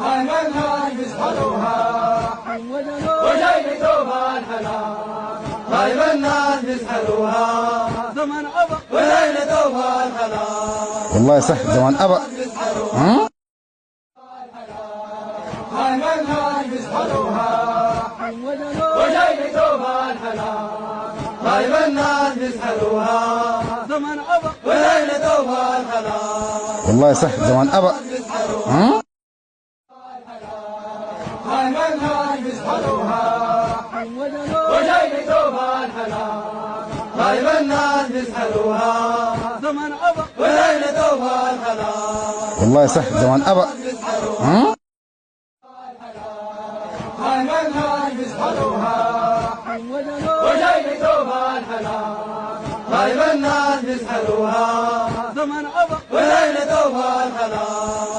هاي منها يسحروها وجاي توبة الحلال. هاي منها يسحروها زمن أبا وجاي توبة الحلال. والله صح زمان أبا. ها؟ هاي منها يسحروها وجاي توبة الحلال. هاي منها يسحروها زمن أبا وجاي توبة الحلال. والله صح زمان أبا. ها؟ هاي منها يسحروها وجاي توبة الحلال. هاي منها يسحروها زمن أبا وجاي توبة الحلال. والله صح زمان أبا. ها؟ هاي منها يسحروها وجاي توبة الحلال. هاي منها يسحروها زمن أبا وجاي توبة الحلال.